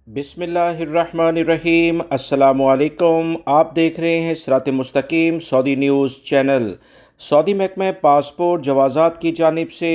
बिस्मिल्लाहिर्रहमानिर्रहीम। अस्सलामुअलैकुम। आप देख रहे हैं सिरात मुस्तकीम सऊदी न्यूज़ चैनल। सऊदी महकमा पासपोर्ट जवाज़ात की जानिब से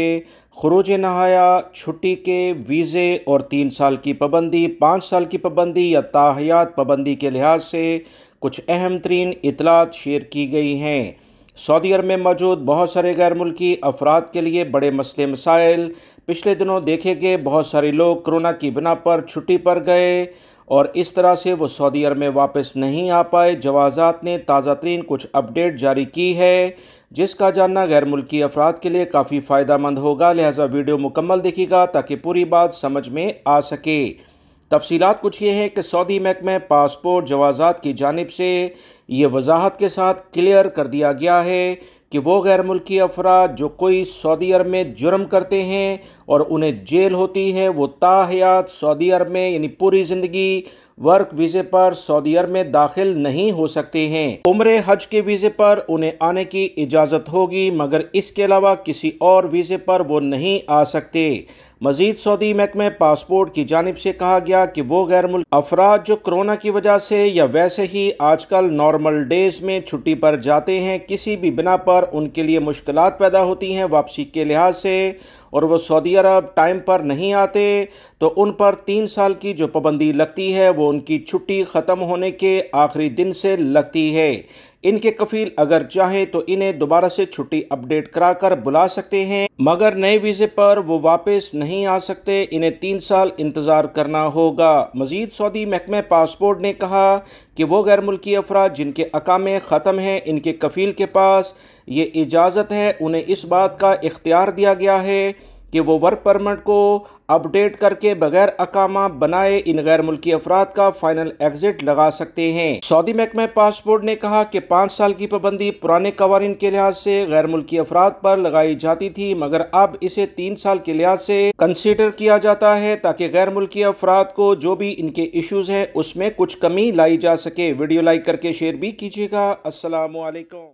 खुरूज नहाया, छुट्टी के वीज़े और 3 साल की पाबंदी, 5 साल की पाबंदी या ताहयात पाबंदी के लिहाज से कुछ अहम तरीन इतलात शेयर की गई हैं। सऊदी अरब में मौजूद बहुत सारे गैर मुल्की अफराद के लिए बड़े मसले मसाइल। पिछले दिनों देखे गए बहुत सारे लोग कोरोना की बिना पर छुट्टी पर गए और इस तरह से वो सऊदी अरब में वापस नहीं आ पाए। जवाज़ात ने ताज़ा तरीन कुछ अपडेट जारी की है जिसका जानना गैर मुल्की अफराद के लिए काफ़ी फ़ायदा मंद होगा। लिहाजा वीडियो मुकम्मल देखिएगा ताकि पूरी बात समझ में आ सके। तफसीलात कुछ ये हैं कि सऊदी महकमा पासपोर्ट जवाज़ात की जानिब से ये वजाहत के साथ क्लियर कर दिया गया है कि वो गैर मुल्की अफराद जो कोई सऊदी अरब में जुर्म करते हैं और उन्हें जेल होती है, वो ताहयात सऊदी अरब में यानी पूरी ज़िंदगी वर्क वीज़े पर सऊदी अरब में दाखिल नहीं हो सकते हैं। उम्रे हज के वीज़े पर उन्हें आने की इजाज़त होगी, मगर इसके अलावा किसी और वीज़े पर वो नहीं आ सकते। मज़ीद सऊदी महकमा पासपोर्ट की जानिब से कहा गया कि वो गैर मुल्की अफराद जो कोरोना की वजह से या वैसे ही आजकल नॉर्मल डेज़ में छुट्टी पर जाते हैं, किसी भी बिना पर उनके लिए मुश्किलात पैदा होती हैं वापसी के लिहाज से और वो सऊदी अरब टाइम पर नहीं आते, तो उन पर 3 साल की जो पाबंदी लगती है वो उनकी छुट्टी ख़त्म होने के आखिरी दिन से लगती है। इनके कफील अगर चाहें तो इन्हें दोबारा से छुट्टी अपडेट कराकर बुला सकते हैं, मगर नए वीज़े पर वो वापस नहीं आ सकते। इन्हें 3 साल इंतज़ार करना होगा। मज़ीद सऊदी महकमा पासपोर्ट ने कहा कि वो गैर मुल्की अफराद जिनके अकामे ख़त्म हैं, इनके कफील के पास ये इजाज़त है, उन्हें इस बात का इख्तियार दिया गया है कि वो वर्क परमिट को अपडेट करके बगैर अकामा बनाए इन गैर मुल्की अफराद का फाइनल एग्जिट लगा सकते हैं। सऊदी महकमा पासपोर्ट ने कहा कि 5 साल की पाबंदी पुराने कवानीन के लिहाज से गैर मुल्की अफराद पर लगाई जाती थी, मगर अब इसे 3 साल के लिहाज से कंसीडर किया जाता है ताकि गैर मुल्की अफराद को जो भी इनके इशूज़ हैं उसमें कुछ कमी लाई जा सके। वीडियो लाइक करके शेयर भी कीजिएगा। अस्सलामु अलैकुम।